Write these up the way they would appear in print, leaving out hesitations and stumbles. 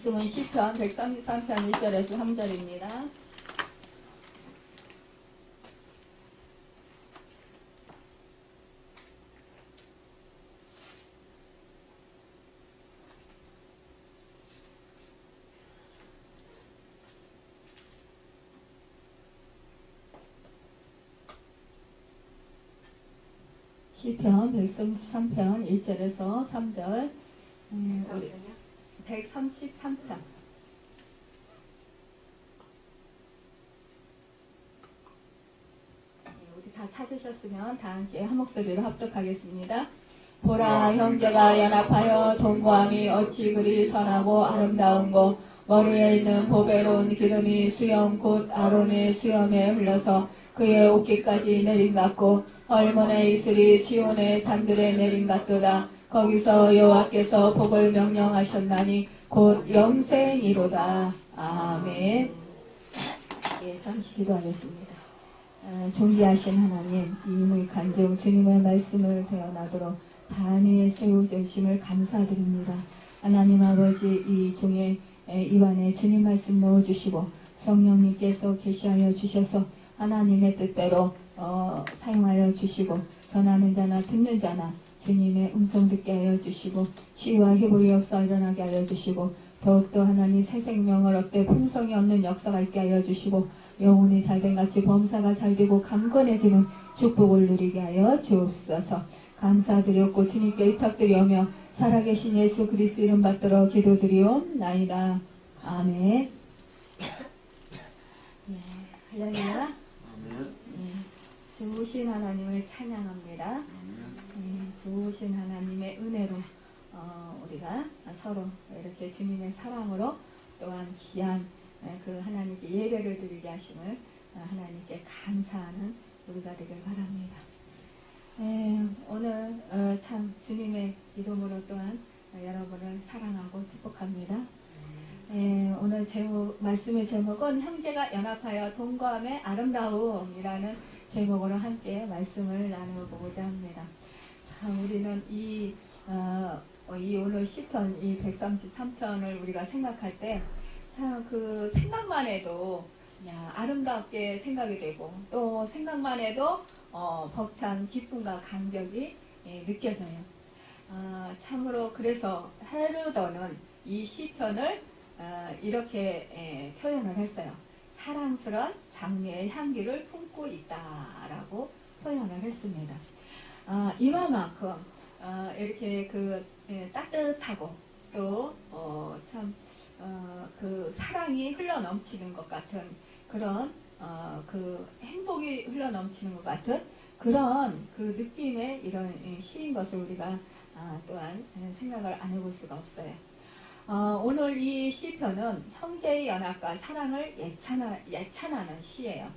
말씀은 시편 133편 1절에서 3절입니다. 시편 133편 1절에서 3절. 우리 133편. 우리 다 찾으셨으면 다 함께 한 목소리로 합독하겠습니다. 보라, 형제가 연합하여 동거함이 어찌 그리 선하고 아름다운고, 머리에 있는 보배로운 기름이 수염 곧 아론의 수염에 흘러서 그의 옷깃까지 내린 같고, 얼몬의 이슬이 시온의 산들에 내린 같도다. 거기서 여호와께서 복을 명령하셨나니 곧 영생이로다. 아멘. 예, 잠시 기도하겠습니다. 존귀하신 하나님, 이 무익한 중 주님의 말씀을 대언하도록 단위에 세워주심을 감사드립니다. 하나님 아버지, 이 종의 입안에 주님 말씀 넣어주시고 성령님께서 계시하여 주셔서 하나님의 뜻대로 사용하여 주시고, 전하는 자나 듣는 자나 주님의 음성 듣게 하여 주시고, 치유와 회복의 역사 일어나게 하여 주시고, 더욱더 하나님 새 생명을 얻되 풍성이 얻는 역사가 있게 하여 주시고, 영혼이 잘된 같이 범사가 잘되고 강건해지는 축복을 누리게 하여 주옵소서. 감사드렸고 주님께 의탁드리오며 살아계신 예수 그리스도 이름 받들어 기도드리옵나이다. 아멘. 예, 할렐루야. 좋으신 하나님을 찬양합니다. 좋으신 하나님의 은혜로 우리가 서로 이렇게 주님의 사랑으로 또한 귀한 그 하나님께 예배를 드리게 하심을 하나님께 감사하는 우리가 되길 바랍니다. 오늘 참 주님의 이름으로 또한 여러분을 사랑하고 축복합니다. 오늘 말씀의 제목은 형제가 연합하여 동거함의 아름다움이라는 제목으로 함께 말씀을 나누고자 합니다. 참 우리는 이 오늘 시편 이 133편을 우리가 생각할 때 참 그 생각만 해도 아름답게 생각이 되고, 또 생각만 해도 벅찬 기쁨과 감격이 느껴져요. 참으로 그래서 헤르더는 이 시편을 이렇게 표현을 했어요. 사랑스러운 장미의 향기를 품고 있다라고 표현을 했습니다. 이만큼 이렇게 따뜻하고 또 참 그 사랑이 흘러넘치는 것 같은 그런 그 행복이 흘러넘치는 것 같은 그런 그 느낌의 이런 시인 것을 우리가 또한 생각을 안 해볼 수가 없어요. 오늘 이 시편은 형제의 연합과 사랑을 예찬하는 시예요.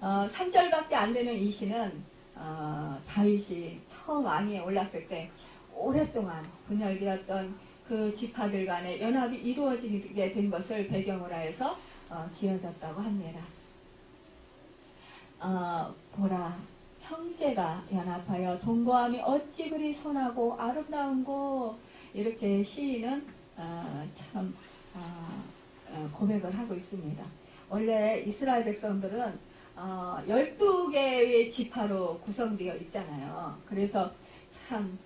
3절밖에 안 되는 이 시는 다윗이 처음 왕위에 올랐을 때 오랫동안 분열되었던 그 지파들 간의 연합이 이루어지게 된 것을 배경으로 해서 지어졌다고 합니다. 보라, 형제가 연합하여 동거함이 어찌 그리 선하고 아름다운고, 이렇게 시인은 참 고백을 하고 있습니다. 원래 이스라엘 백성들은 12개의 지파로 구성되어 있잖아요. 그래서 참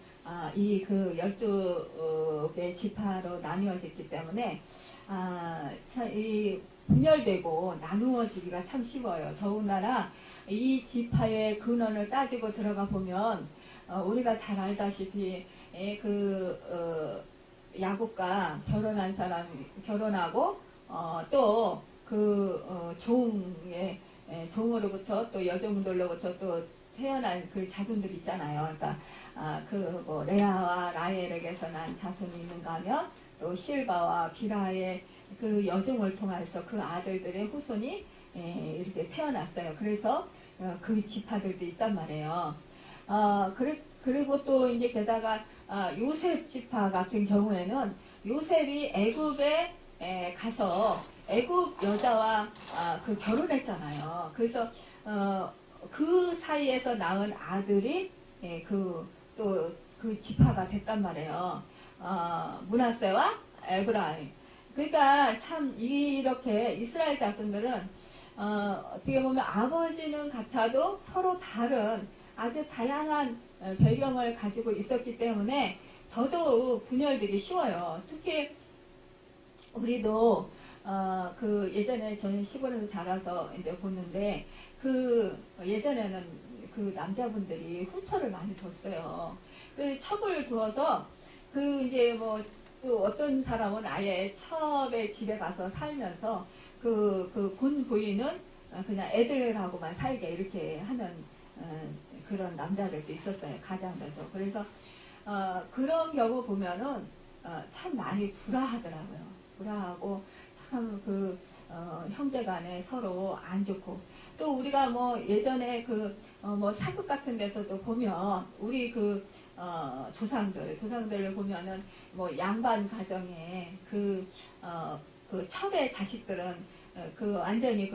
이 그 12개의 지파로 나누어졌기 때문에 참 이 분열되고 나누어지기가 참 쉬워요. 더군다나 이 지파의 근원을 따지고 들어가 보면 우리가 잘 알다시피 야곱과 결혼한 사람이 결혼하고 또 종으로부터 또 여종들로부터 또 태어난 그 자손들 있잖아요. 그러니까 레아와 라헬에게서 난 자손이 있는가 하면 또 실바와 비라의 그 여종을 통해서 그 아들들의 후손이 이렇게 태어났어요. 그래서 그 지파들도 있단 말이에요. 그리고 또 이제 게다가 요셉 지파 같은 경우에는 요셉이 애굽에 가서 애굽 여자와 결혼했잖아요. 그래서 그 사이에서 낳은 아들이 또 그 지파가 됐단 말이에요. 므낫세와 에브라임. 그러니까 참 이렇게 이스라엘 자손들은 어떻게 보면 아버지는 같아도 서로 다른 아주 다양한 배경을 가지고 있었기 때문에 더더욱 분열되기 쉬워요. 특히 우리도 그 예전에 저는 시골에서 자라서 이제 보는데 그 예전에는 그 남자분들이 후처를 많이 뒀어요. 그 첩을 두어서 그 이제 뭐 또 어떤 사람은 아예 첩의 집에 가서 살면서 그 본 부인은 그냥 애들하고만 살게 이렇게 하는 그런 남자들도 있었어요. 가장들도. 그래서 그런 경우 보면은 참 많이 불화하더라고요. 불화하고 참 형제간에 서로 안 좋고 또 우리가 뭐 예전에 뭐 사극 같은 데서도 보면 우리 조상들을 보면은 뭐 양반 가정에 그 첩의 자식들은 완전히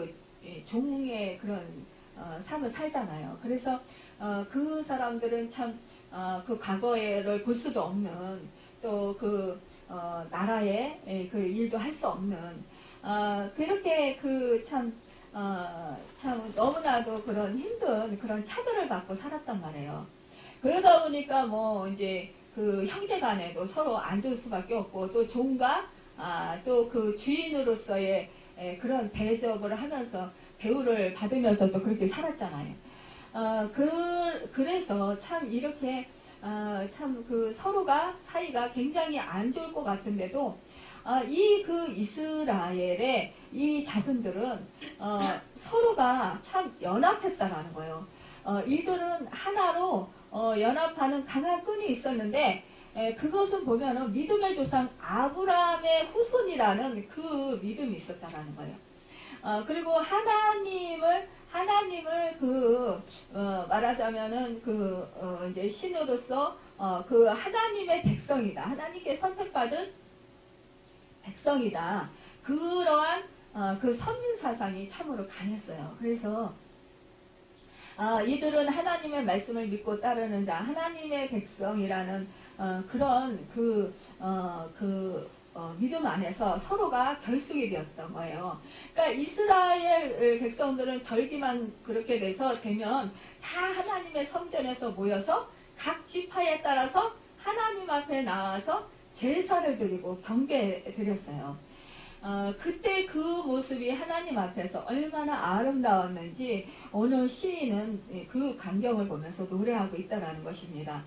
종의 그런 삶을 살잖아요. 그래서 그 사람들은 참 그 과거를 볼 수도 없는 또 나라의 그 일도 할 수 없는 그렇게 참 너무나도 그런 힘든 그런 차별을 받고 살았단 말이에요. 그러다 보니까 뭐 이제 그 형제 간에도 서로 안 좋을 수밖에 없고 또 종과 또 그 주인으로서의 그런 대접을 하면서 대우를 받으면서 또 그렇게 살았잖아요. 그래서 참 이렇게 참 서로가 사이가 굉장히 안 좋을 것 같은데도 이 이스라엘의 이 자손들은 서로가 참 연합했다라는 거예요. 이들은 하나로 연합하는 강한 끈이 있었는데 그것은 보면은 믿음의 조상 아브라함의 후손이라는 그 믿음이 있었다라는 거예요. 그리고 하나님을 말하자면은 이제 신으로서 하나님의 백성이다. 하나님께 선택받은 백성이다. 그러한 선민 사상이 참으로 강했어요. 그래서 이들은 하나님의 말씀을 믿고 따르는 자, 하나님의 백성이라는 그런 믿음 안에서 서로가 결속이 되었던 거예요. 그러니까 이스라엘 백성들은 절기만 그렇게 되면 다 하나님의 성전에서 모여서 각 지파에 따라서 하나님 앞에 나와서 제사를 드리고 경배 드렸어요. 그때 그 모습이 하나님 앞에서 얼마나 아름다웠는지 오늘 시인은 그 광경을 보면서 노래하고 있다는 것입니다.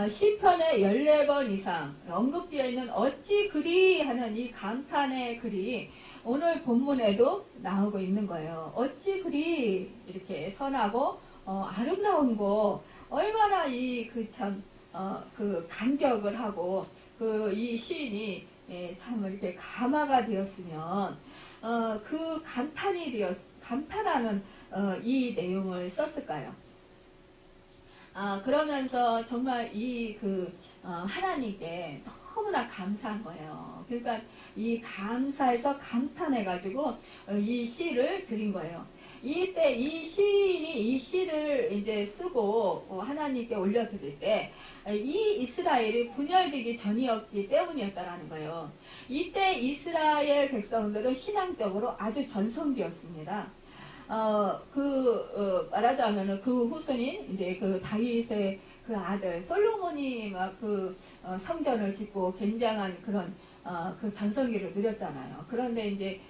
시편에 14번 이상 언급되어 있는 어찌 그리 하는 이 감탄의 글이 오늘 본문에도 나오고 있는 거예요. 어찌 그리 이렇게 선하고 아름다운 거 얼마나 감격을 하고 이 시인이 참 이렇게 감화가 되었으면 감탄하는 이 내용을 썼을까요? 그러면서 정말 하나님께 너무나 감사한 거예요. 그러니까 이 감사해서 감탄해가지고 이 시를 드린 거예요. 이때 이 시인이 이 시를 이제 쓰고 하나님께 올려드릴 때 이 이스라엘이 분열되기 전이었기 때문이었다라는 거예요. 이때 이스라엘 백성들은 신앙적으로 아주 전성기였습니다. 말하자면은 그 후손인 이제 다윗의 아들 솔로몬이 막 성전을 짓고 굉장한 그런 전성기를 누렸잖아요. 그런데 이제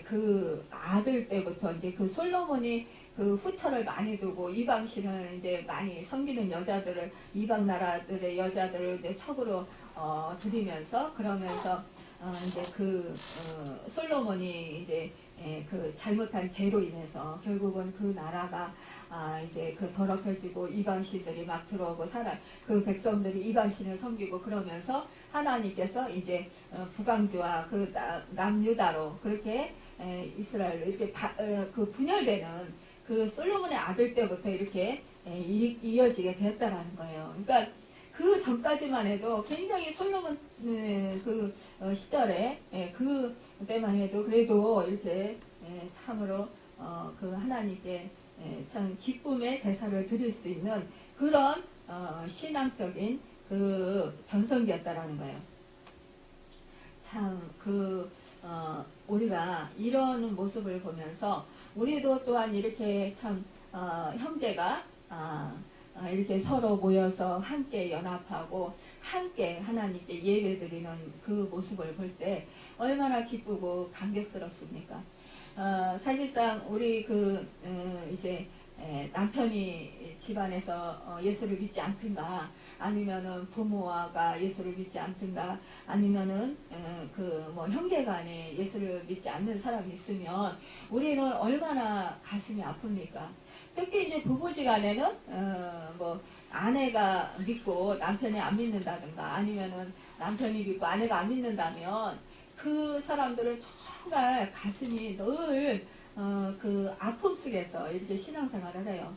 그 아들 때부터 이제 솔로몬이 후처를 많이 두고 이방신을 이제 많이 섬기는 여자들을 이방 나라들의 여자들을 이제 첩으로 들이면서 그러면서 이제 솔로몬이 이제 잘못한 죄로 인해서 결국은 그 나라가 이제 더럽혀지고 이방신들이 막 들어오고 백성들이 이방신을 섬기고 그러면서 하나님께서 이제 북왕주와 남유다로 그렇게 이스라엘로 이렇게 분열되는 솔로몬의 아들 때부터 이렇게 이어지게 되었다라는 거예요. 그러니까 그 전까지만 해도 굉장히 솔로몬 시절에 그때만 해도 그래도 이렇게 참으로 하나님께 참 기쁨의 제사를 드릴 수 있는 그런 신앙적인 전성기였다라는 거예요. 참 우리가 이런 모습을 보면서 우리도 또한 이렇게 참 형제가 이렇게 서로 모여서 함께 연합하고 함께 하나님께 예배드리는 그 모습을 볼 때 얼마나 기쁘고 감격스럽습니까? 사실상 우리 이제 남편이 집안에서 예수를 믿지 않든가 아니면은 부모가 예수를 믿지 않든가 아니면은 뭐 형제간에 예수를 믿지 않는 사람이 있으면 우리는 얼마나 가슴이 아픕니까? 특히 이제 부부지간에는 뭐 아내가 믿고 남편이 안 믿는다든가 아니면은 남편이 믿고 아내가 안 믿는다면 그 사람들은 정말 가슴이 늘 아픔 속에서 이렇게 신앙생활을 해요.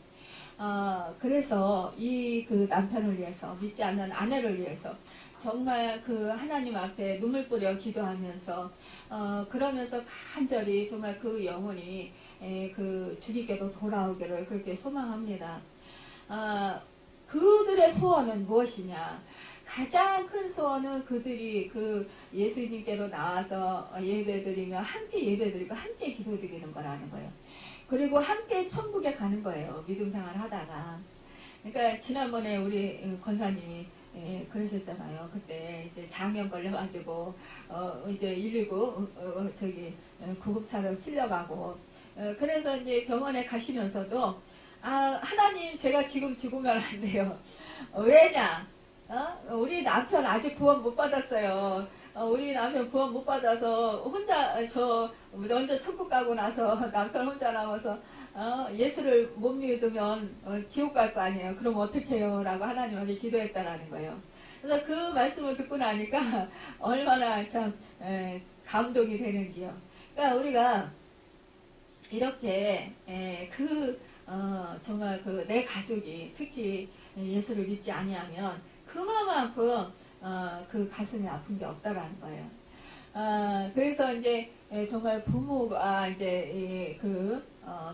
그래서 그 남편을 위해서 믿지 않는 아내를 위해서 정말 하나님 앞에 눈물 뿌려 기도하면서 그러면서 간절히 정말 그 영혼이 주님께로 돌아오기를 그렇게 소망합니다. 그들의 소원은 무엇이냐? 가장 큰 소원은 그들이 예수님께로 나와서 예배드리며 함께 예배드리고 함께 기도드리는 거라는 거예요. 그리고 함께 천국에 가는 거예요. 믿음 생활 하다가. 그러니까 지난번에 우리 권사님이 그러셨잖아요. 그때 이제 장염 걸려가지고 이제 119 구급차로 실려가고 그래서 이제 병원에 가시면서도 하나님 제가 지금 죽으면 안 돼요. 왜냐? 우리 남편 아직 구원 못 받았어요. 우리 남편 구원 못 받아서 혼자 먼저 천국 가고 나서 남편 혼자 남아서 예수를 못 믿으면 지옥 갈 거 아니에요. 그럼 어떡해요? 라고 하나님한테 기도했다라는 거예요. 그래서 그 말씀을 듣고 나니까 얼마나 참 감동이 되는지요. 그러니까 우리가 이렇게 정말 내 가족이 특히 예수를 믿지 아니하면 그만큼 그 가슴이 아픈 게 없다라는 거예요. 그래서 이제 정말 부모가 이제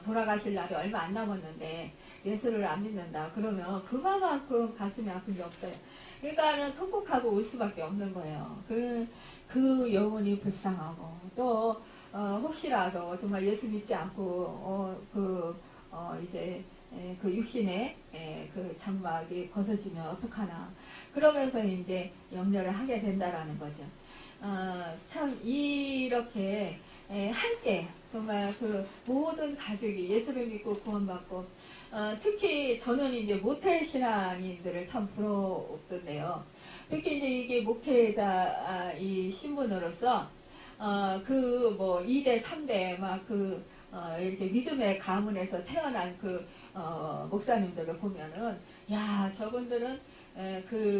돌아가실 날이 얼마 안 남았는데 예수를 안 믿는다 그러면 그만큼 가슴이 아픈 게 없어요. 그러니까는 통곡하고 올 수밖에 없는 거예요. 그 영혼이 불쌍하고 또 혹시라도 정말 예수 믿지 않고 이제 그 육신의 그 장막이 벗어지면 어떡하나 그러면서 이제 염려를 하게 된다라는 거죠. 참 이렇게 함께 정말 모든 가족이 예수를 믿고 구원받고 특히 저는 이제 모태 신앙인들을 참 부럽던데요. 특히 이제 이게 목회자 이 신분으로서 뭐 2대 3대 막 이렇게 믿음의 가문에서 태어난 목사님들을 보면은 야 저분들은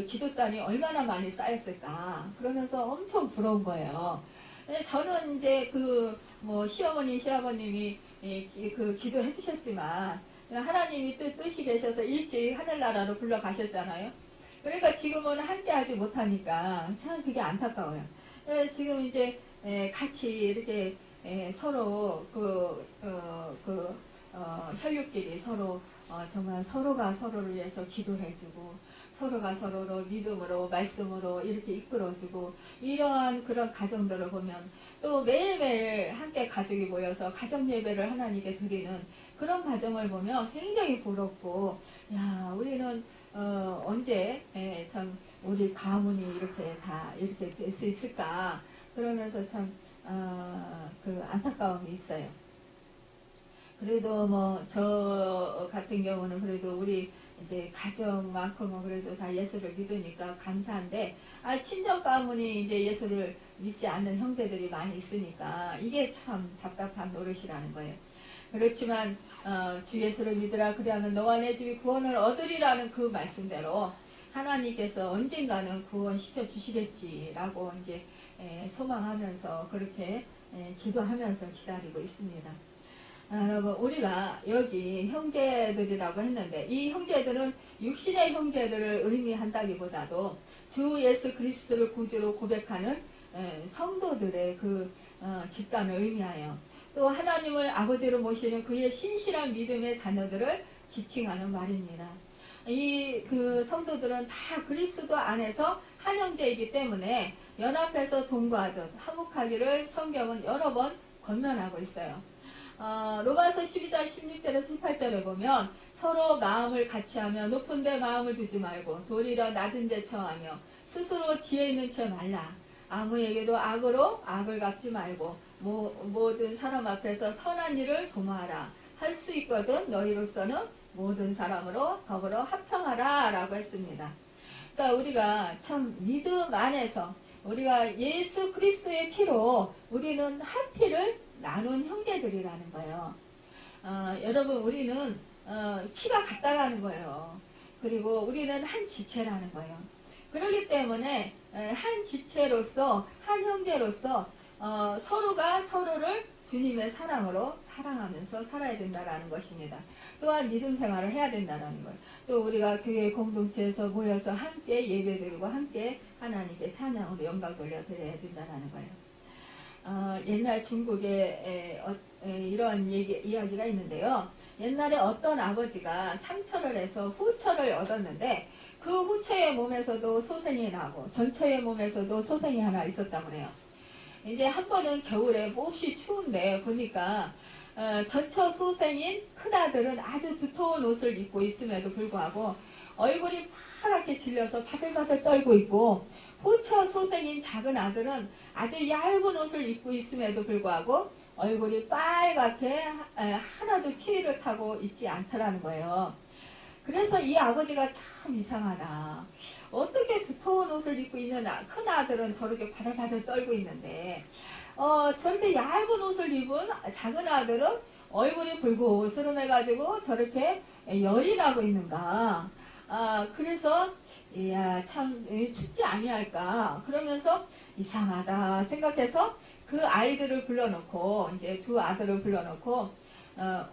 기도단이 얼마나 많이 쌓였을까 그러면서 엄청 부러운 거예요. 저는 이제 뭐 시어머니 시아버님이 기도해 주셨지만 하나님이 뜻이 계셔서 일찍 하늘나라로 불러가셨잖아요. 그러니까 지금은 함께 하지 못하니까 참 그게 안타까워요. 지금 이제 같이 이렇게 서로 혈육끼리 서로 정말 서로가 서로를 위해서 기도해주고 서로가 서로로 믿음으로 말씀으로 이렇게 이끌어주고 이러한 그런 가정들을 보면 또 매일매일 함께 가족이 모여서 가정 예배를 하나님께 드리는 그런 가정을 보면 굉장히 부럽고 야 우리는 언제 참 우리 가문이 이렇게 다 이렇게 될 수 있을까 그러면서 참 안타까움이 있어요. 그래도 뭐 저 같은 경우는 그래도 우리 이제 가정만큼은 그래도 다 예수를 믿으니까 감사한데 친정 가문이 이제 예수를 믿지 않는 형제들이 많이 있으니까 이게 참 답답한 노릇이라는 거예요. 그렇지만 주 예수를 믿으라 그리하면 너와 내 집이 구원을 얻으리라는 그 말씀대로 하나님께서 언젠가는 구원시켜 주시겠지라고 이제 소망하면서 그렇게 기도하면서 기다리고 있습니다. 여러분 우리가 여기 형제들이라고 했는데 이 형제들은 육신의 형제들을 의미한다기보다도 주 예수 그리스도를 구주로 고백하는 성도들의 집단을 의미하여 또 하나님을 아버지로 모시는 그의 신실한 믿음의 자녀들을 지칭하는 말입니다. 이 성도들은 다 그리스도 안에서 한 형제이기 때문에 연합해서 동거하듯 화목하기를 성경은 여러 번 권면하고 있어요. 로마서 12장 16절에서 18절에 보면 서로 마음을 같이하며 높은 데 마음을 두지 말고 도리어 낮은 데 처하며 스스로 지혜 있는 체 말라. 아무에게도 악으로 악을 갚지 말고 모든 사람 앞에서 선한 일을 도모하라. 할 수 있거든 너희로서는 모든 사람으로 더불어 합평하라 라고 했습니다. 그러니까 우리가 참 믿음 안에서 우리가 예수 그리스도의 피로 우리는 한 피를 나눈 형제들이라는 거예요. 여러분 우리는 피가 같다라는 거예요. 그리고 우리는 한 지체라는 거예요. 그렇기 때문에 한 지체로서 한 형제로서 서로가 서로를 주님의 사랑으로 사랑하면서 살아야 된다는 것입니다. 또한 믿음 생활을 해야 된다는 거예요. 또 우리가 교회 공동체에서 모여서 함께 예배드리고 함께 하나님께 찬양으로 영광 돌려드려야 된다는 거예요. 옛날 중국에 이런 이야기가 있는데요. 옛날에 어떤 아버지가 상처를 해서 후처를 얻었는데 그 후처의 몸에서도 소생이 나고 전처의 몸에서도 소생이 하나 있었다고 해요. 이제 한 번은 겨울에 몹시 추운데 보니까 전처 소생인 큰아들은 아주 두터운 옷을 입고 있음에도 불구하고 얼굴이 파랗게 질려서 바들바들 떨고 있고 후처 소생인 작은 아들은 아주 얇은 옷을 입고 있음에도 불구하고 얼굴이 빨갛게 하나도 추위를 타고 있지 않더라는 거예요. 그래서 이 아버지가 참 이상하다. 어떻게 두터운 옷을 입고 있는 큰 아들은 저렇게 바들바들 떨고 있는데 저렇게 얇은 옷을 입은 작은 아들은 얼굴이 붉으스름해가지고 저렇게 열이 나고 있는가. 그래서 이야 참 춥지 아니할까 그러면서 이상하다 생각해서 그 아이들을 불러놓고 이제 두 아들을 불러놓고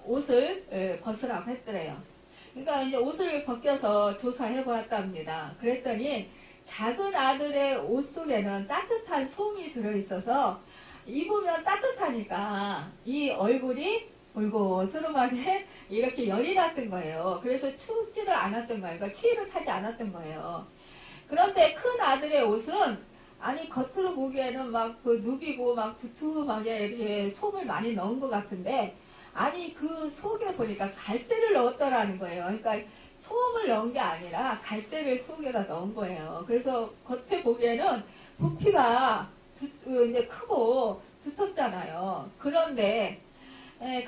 옷을 벗으라고 했더래요. 그러니까 이제 옷을 벗겨서 조사해 보았답니다. 그랬더니 작은 아들의 옷 속에는 따뜻한 솜이 들어있어서 입으면 따뜻하니까 이 얼굴이 볼고스름하게 이렇게 열이 났던 거예요. 그래서 춥지를 않았던 거예요. 그러니까 추위를 타지 않았던 거예요. 그런데 큰 아들의 옷은 아니 겉으로 보기에는 막 그 누비고 막 두툼하게 이렇게 솜을 많이 넣은 것 같은데 아니 그 속에 보니까 갈대를 넣었더라는 거예요. 그러니까 소음을 넣은 게 아니라 갈대를 속에다 넣은 거예요. 그래서 겉에 보기에는 부피가 이제 크고 두텁잖아요. 그런데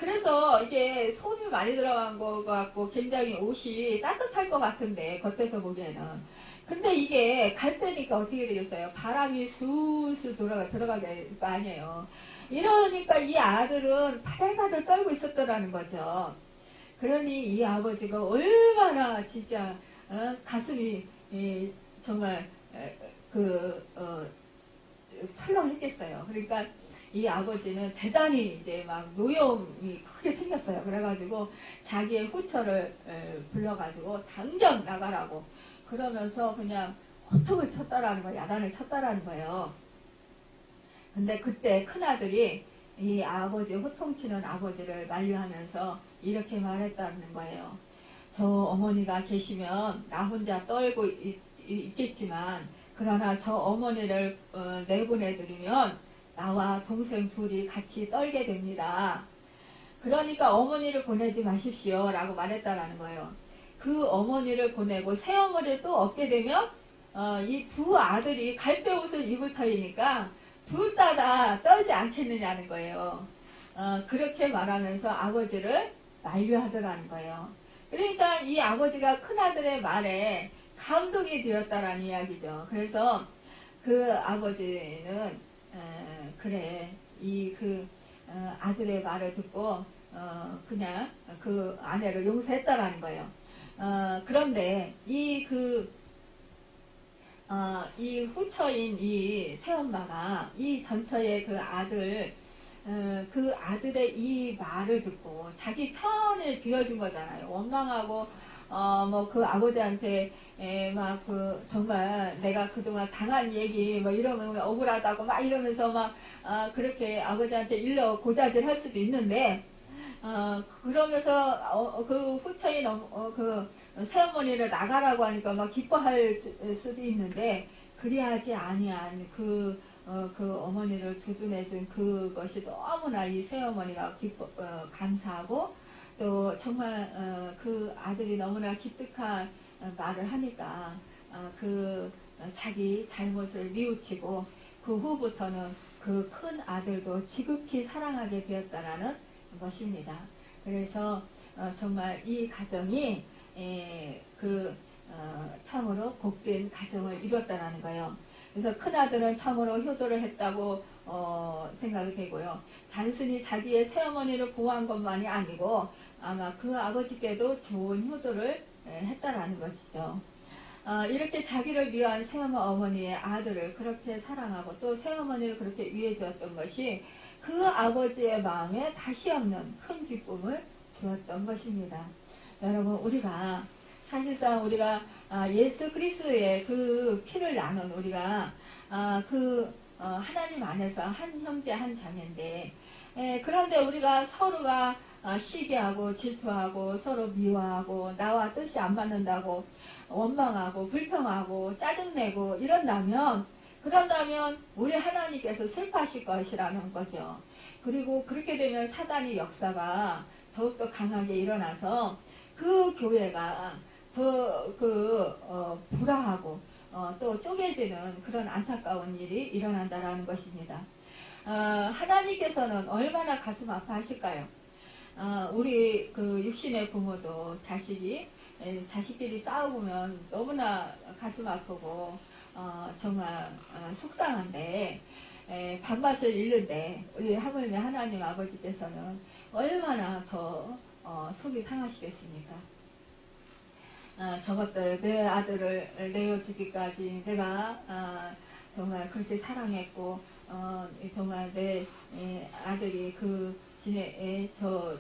그래서 이게 솜이 많이 들어간 거 같고 굉장히 옷이 따뜻할 것 같은데 겉에서 보기에는 근데 이게 갈대니까 어떻게 되겠어요? 바람이 술술 들어가게 될 거 아니에요. 이러니까 이 아들은 바들바들 떨고 있었더라는 거죠. 그러니 이 아버지가 얼마나 진짜 가슴이 정말 철렁했겠어요. 그러니까 이 아버지는 대단히 이제 막 노여움이 크게 생겼어요. 그래가지고 자기의 후처를 불러가지고 당장 나가라고 그러면서 그냥 호통을 쳤다라는 거예요. 야단을 쳤다라는 거예요. 근데 그때 큰아들이 이 아버지 호통치는 아버지를 만류하면서 이렇게 말했다는 거예요. 저 어머니가 계시면 나 혼자 떨고 있겠지만 그러나 저 어머니를 내보내드리면 나와 동생 둘이 같이 떨게 됩니다. 그러니까 어머니를 보내지 마십시오 라고 말했다라는 거예요. 그 어머니를 보내고 새어머니를 또 얻게 되면 이 두 아들이 갈대옷을 입을 터이니까 둘 다 떨지 않겠느냐는 거예요. 그렇게 말하면서 아버지를 만류하더라는 거예요. 그러니까 이 아버지가 큰아들의 말에 감동이 되었다라는 이야기죠. 그래서 그 아버지는 그래 아들의 말을 듣고 그냥 그 아내를 용서했다라는 거예요. 그런데 이 후처인 이 새엄마가 이 전처의 그 아들의 이 말을 듣고 자기 편을 비워준 거잖아요. 원망하고 뭐 그 아버지한테 막 정말 내가 그동안 당한 얘기 뭐 이러면 억울하다고 막 이러면서 막 그렇게 아버지한테 일러 고자질 할 수도 있는데 그러면서 그 후처인 그 새어머니를 나가라고 하니까 막 기뻐할 수도 있는데 그리하지 아니한 그 어머니를 두둔해준 그것이 너무나 이 새어머니가 감사하고 또 정말 그 아들이 너무나 기특한 말을 하니까 자기 잘못을 뉘우치고 그 후부터는 그 큰 아들도 지극히 사랑하게 되었다라는 것입니다. 그래서 정말 이 가정이 참으로 복된 가정을 이뤘다라는 거예요. 그래서 큰아들은 참으로 효도를 했다고 생각이 되고요. 단순히 자기의 새어머니를 보호한 것만이 아니고 아마 그 아버지께도 좋은 효도를 했다라는 것이죠. 이렇게 자기를 위한 새어머니의 아들을 그렇게 사랑하고 또 새어머니를 그렇게 위해 주었던 것이 그 아버지의 마음에 다시 없는 큰 기쁨을 주었던 것입니다. 여러분, 우리가 사실상 우리가 예수 그리스도의 그 피를 나눈 우리가 하나님 안에서 한 형제 한 자매인데, 그런데 우리가 서로가 시기하고 질투하고 서로 미워하고 나와 뜻이 안 맞는다고 원망하고 불평하고 짜증내고 그런다면 우리 하나님께서 슬퍼하실 것이라는 거죠. 그리고 그렇게 되면 사단의 역사가 더욱더 강하게 일어나서 그 교회가 더 불화하고 또 쪼개지는 그런 안타까운 일이 일어난다라는 것입니다. 하나님께서는 얼마나 가슴 아파하실까요? 우리 그 육신의 부모도 자식끼리 싸우면 너무나 가슴 아프고 정말 속상한데 밥맛을 잃는데 우리 하물며 하나님 아버지께서는 얼마나 더 속이 상하시겠습니까? 저것들 내 아들을 내어주기까지 내가 정말 그렇게 사랑했고 정말 내 아들이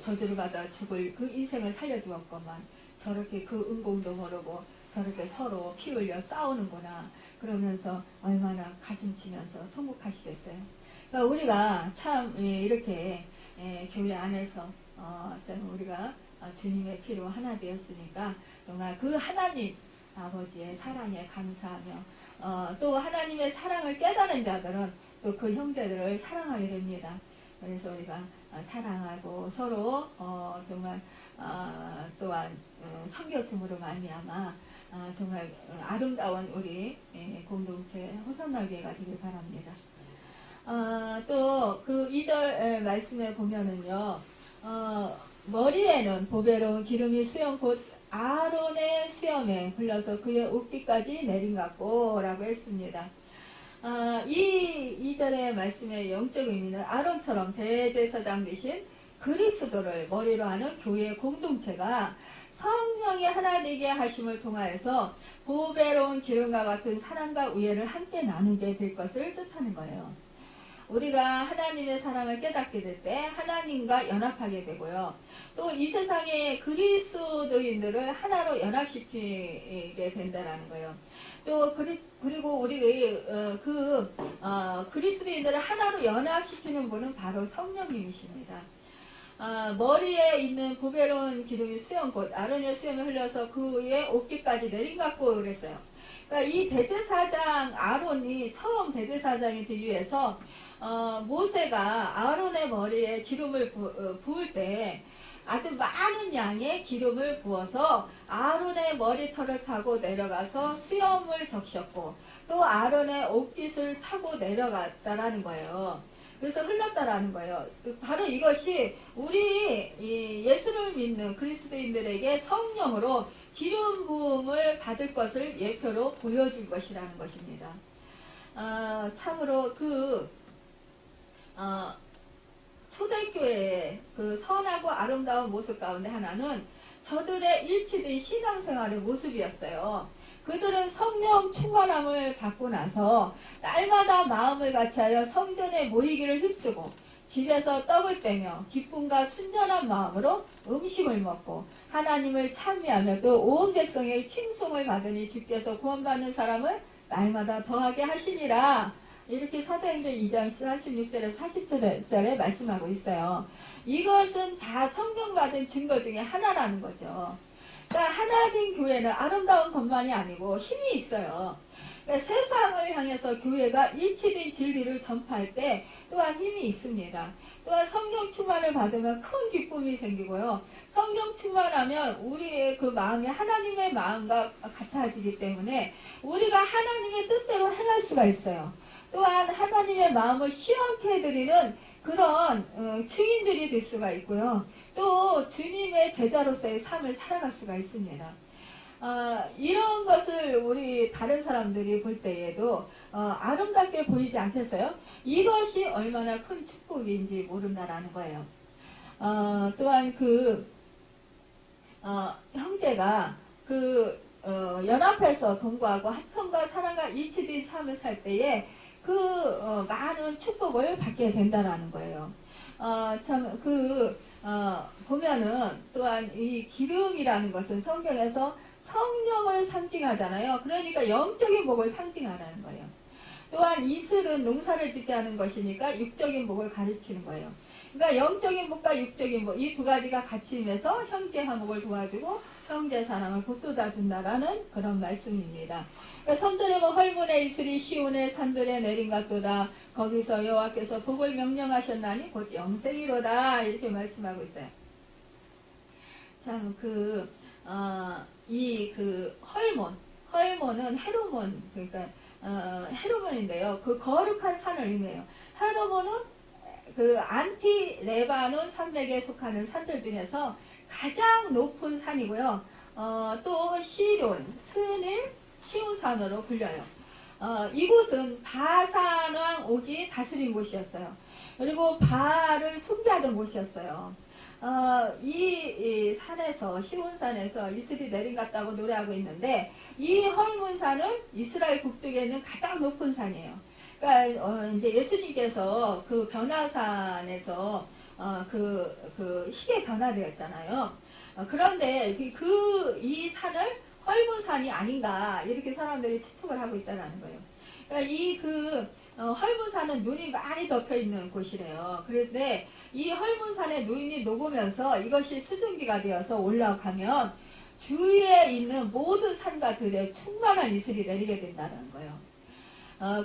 저주를 받아 죽을 그 인생을 살려주었건만 저렇게 그 은공도 모르고 저렇게 서로 피 흘려 싸우는구나 그러면서 얼마나 가슴 치면서 통곡하시겠어요. 그러니까 우리가 참 이렇게 교회 안에서 저는 우리가 주님의 피로 하나 되었으니까 정말 그 하나님 아버지의 사랑에 감사하며 또 하나님의 사랑을 깨달은 자들은 또 그 형제들을 사랑하게 됩니다. 그래서 우리가 사랑하고 서로 정말 또한 섬겨줌으로 말미암아 정말 아름다운 우리 공동체 호선날개가 되길 바랍니다. 또 그 2절 말씀에 보면은요, 머리에는 보배로운 기름이 수염 곧 아론의 수염에 흘러서 그의 옷깃까지 내린 같고 라고 했습니다. 이 2절의 말씀의 영적 의미는 아론처럼 대제사장 되신 그리스도를 머리로 하는 교회의 공동체가 성령의 하나 되게 하심을 통하여서 보배로운 기름과 같은 사랑과 우애를 함께 나누게 될 것을 뜻하는 거예요. 우리가 하나님의 사랑을 깨닫게 될 때 하나님과 연합하게 되고요. 또 이 세상의 그리스도인들을 하나로 연합시키게 된다는 거예요. 또 그리고 우리 그리스도인들을 하나로 연합시키는 분은 바로 성령님이십니다. 머리에 있는 보배로운 기름이 수염 곧 아론의 수염에 흘려서 그의 옷깃까지 내린 같고 그랬어요. 그러니까 이 대제사장 아론이 처음 대제사장이 되기 위해서 모세가 아론의 머리에 기름을 부을 때 아주 많은 양의 기름을 부어서 아론의 머리털을 타고 내려가서 수염을 적셨고 또 아론의 옷깃을 타고 내려갔다라는 거예요. 그래서 흘렀다라는 거예요. 바로 이것이 우리 예수를 믿는 그리스도인들에게 성령으로 기름 부음을 받을 것을 예표로 보여줄 것이라는 것입니다. 참으로 초대교회의 그 선하고 아름다운 모습 가운데 하나는 저들의 일치된 신앙생활의 모습이었어요. 그들은 성령 충만함을 받고 나서 날마다 마음을 같이하여 성전에 모이기를 힘쓰고 집에서 떡을 떼며 기쁨과 순전한 마음으로 음식을 먹고 하나님을 찬미하며 또 온 백성의 칭송을 받으니 주께서 구원받는 사람을 날마다 더하게 하시니라. 이렇게 사도행전 2장 46절에 47절에 말씀하고 있어요. 이것은 다 성경받은 증거 중에 하나라는 거죠. 그러니까 하나님 교회는 아름다운 것만이 아니고 힘이 있어요. 그러니까 세상을 향해서 교회가 일치된 진리를 전파할 때 또한 힘이 있습니다. 또한 성령 충만을 받으면 큰 기쁨이 생기고요. 성령 충만하면 우리의 그 마음이 하나님의 마음과 같아지기 때문에 우리가 하나님의 뜻대로 행할 수가 있어요. 또한 하나님의 마음을 시원케 해드리는 그런 증인들이 될 수가 있고요. 또 주님의 제자로서의 삶을 살아갈 수가 있습니다. 이런 것을 우리 다른 사람들이 볼 때에도 아름답게 보이지 않겠어요? 이것이 얼마나 큰 축복인지 모른다라는 거예요. 또한 형제가 연합해서 동거하고 한편과 사랑과 일치된 삶을 살 때에 많은 축복을 받게 된다라는 거예요. 보면은 또한 이 기름이라는 것은 성경에서 성령을 상징하잖아요. 그러니까 영적인 복을 상징하라는 거예요. 또한 이슬은 농사를 짓게 하는 것이니까 육적인 복을 가리키는 거예요. 그러니까 영적인 복과 육적인 복, 이 두 가지가 같이 임해서 형제 화목을 도와주고 형제 사랑을 북돋아 준다라는 그런 말씀입니다. 그러니까 3절에 보면 헐문의 이슬이 시온의 산들에 내린 같도다. 거기서 여호와께서 복을 명령하셨나니 곧 영생이로다. 이렇게 말씀하고 있어요. 참 헐몬은 헤르몬, 그러니까 헤르몬인데요. 그 거룩한 산을 의미해요. 헤르몬은 안티 레바논 산맥에 속하는 산들 중에서 가장 높은 산이고요. 또 시돈, 스닐, 시온산으로 불려요. 이곳은 바산왕 옥이 다스린 곳이었어요. 그리고 바알을 숭배하던 곳이었어요. 이 산에서, 시온산에서 이슬이 내린갔다고 노래하고 있는데, 이 헐문산은 이스라엘 북쪽에 있는 가장 높은 산이에요. 그러니까, 이제 예수님께서 그 변화산에서, 희게 변화되었잖아요. 그런데 이 산을 헐문산이 아닌가, 이렇게 사람들이 추측을 하고 있다는 거예요. 그러니까 헐문산은 눈이 많이 덮여 있는 곳이래요. 그런데 이 헐문산에 눈이 녹으면서 이것이 수증기가 되어서 올라가면 주위에 있는 모든 산과 들에 충만한 이슬이 내리게 된다는 거예요.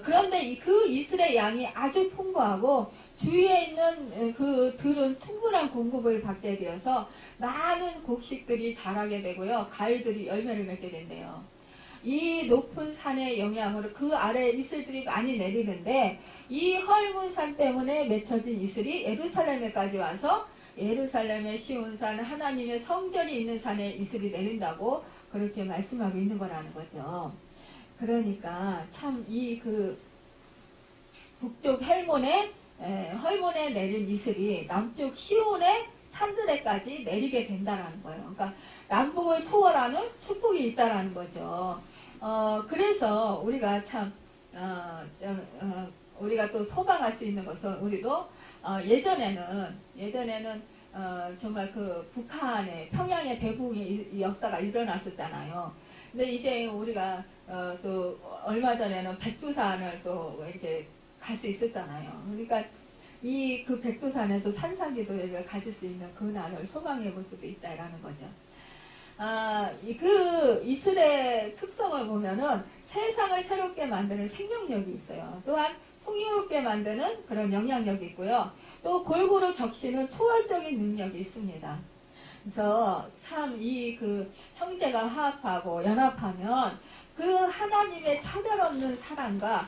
그런데 그 이슬의 양이 아주 풍부하고 주위에 있는 그 들은 충분한 공급을 받게 되어서 많은 곡식들이 자라게 되고요. 과일들이 열매를 맺게 된대요. 이 높은 산의 영향으로 그 아래에 이슬들이 많이 내리는데 이 헐문산 때문에 맺혀진 이슬이 예루살렘에까지 와서 예루살렘의 시온산 하나님의 성전이 있는 산에 이슬이 내린다고 그렇게 말씀하고 있는 거라는 거죠. 그러니까 참 북쪽 헐몬에 내린 이슬이 남쪽 시온의 산들에까지 내리게 된다라는 거예요. 그러니까 남북을 초월하는 축복이 있다라는 거죠. 그래서 우리가 우리가 또 소망할 수 있는 것은 우리도 예전에는 정말 북한의 평양의 대붕의 역사가 일어났었잖아요. 근데 이제 우리가 또 얼마 전에는 백두산을 또 이렇게 갈 수 있었잖아요. 그러니까 그 백두산에서 산상기도회를 가질 수 있는 그 날을 소망해 볼 수도 있다라는 거죠. 이슬의 특성을 보면은 세상을 새롭게 만드는 생명력이 있어요. 또한 풍요롭게 만드는 그런 영향력이 있고요. 또 골고루 적시는 초월적인 능력이 있습니다. 그래서 참 형제가 화합하고 연합하면 그 하나님의 차별 없는 사랑과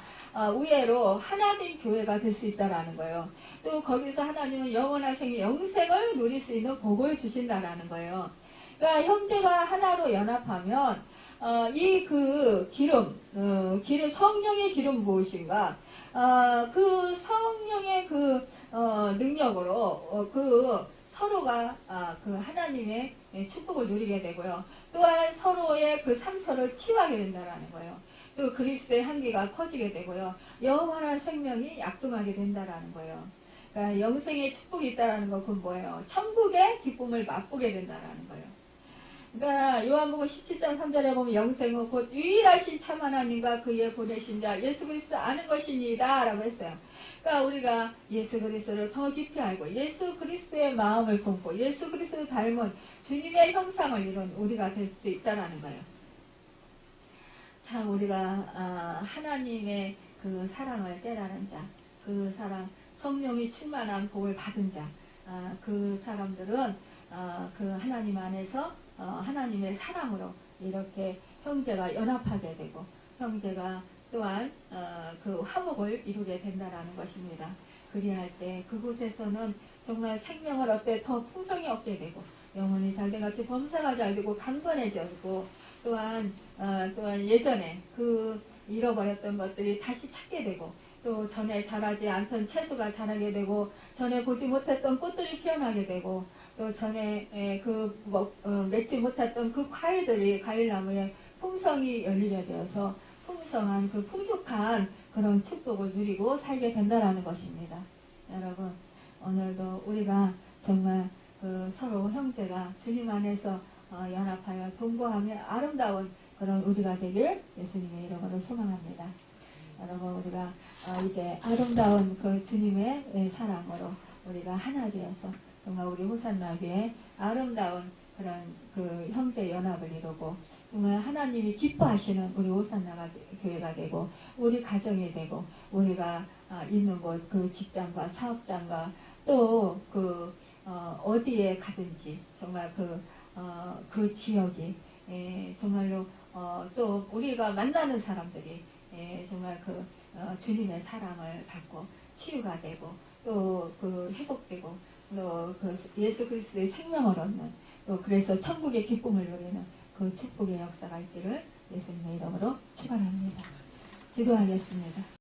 우애로 하나님 교회가 될 수 있다라는 거예요. 또 거기서 하나님은 영원한 생명, 영생을 누릴 수 있는 복을 주신다라는 거예요. 그러니까 형제가 하나로 연합하면 기름 성령의 기름 무엇인가? 그 성령의 능력으로 서로가 하나님의 축복을 누리게 되고요. 또한 서로의 상처를 치유하게 된다라는 거예요. 또 그리스도의 향기가 커지게 되고요. 영원한 생명이 약동하게 된다라는 거예요. 그러니까 영생의 축복이 있다라는 건 그건 뭐예요? 천국의 기쁨을 맛보게 된다라는 거예요. 그러니까 요한복음 17장 3절에 보면 영생은 곧 유일하신 참 하나님과 그의 보내신 자 예수 그리스도 아는 것이니이다 라고 했어요. 그러니까 우리가 예수 그리스도를 더 깊이 알고 예수 그리스도의 마음을 품고 예수 그리스도를 닮은 주님의 형상을 이룬 우리가 될 수 있다는 거예요. 참 우리가 하나님의 그 사랑을 깨달은 자, 그 사랑, 성령이 충만한 복을 받은 자, 그 사람들은 그 하나님 안에서 하나님의 사랑으로 이렇게 형제가 연합하게 되고 형제가 또한 그 화목을 이루게 된다라는 것입니다. 그리할 때 그곳에서는 정말 생명을 얻되 더 풍성히 얻게 되고 영혼이 잘돼 같이 범사가 잘되고 강건해지고 또한 예전에 그 잃어버렸던 것들이 다시 찾게 되고 또 전에 자라지 않던 채소가 자라게 되고 전에 보지 못했던 꽃들이 피어나게 되고 또 전에 맺지 못했던 그 과일들이 과일나무에 풍성이 열리게 되어서 풍성한 그 풍족한 그런 축복을 누리고 살게 된다라는 것입니다. 여러분 오늘도 우리가 정말 그 서로 형제가 주님 안에서 연합하여 동거하며 아름다운 그런 우리가 되길 예수님의 이름으로 소망합니다. 여러분 우리가 이제 아름다운 그 주님의 사랑으로 우리가 하나 되어서 정말 우리 호산나교의 아름다운 그런 그 형제 연합을 이루고 정말 하나님이 기뻐하시는 우리 호산나 교회가 되고 우리 가정이 되고 우리가 있는 곳 그 직장과 사업장과 또 그 어디에 가든지 정말 그 지역이 정말로 또 우리가 만나는 사람들이 정말 그 주님의 사랑을 받고 치유가 되고 또 그 회복되고 또 그 예수 그리스도의 생명을 얻는 또 그래서 천국의 기쁨을 누리는 그 축복의 역사가 있기를 예수님의 이름으로 축원합니다. 기도하겠습니다.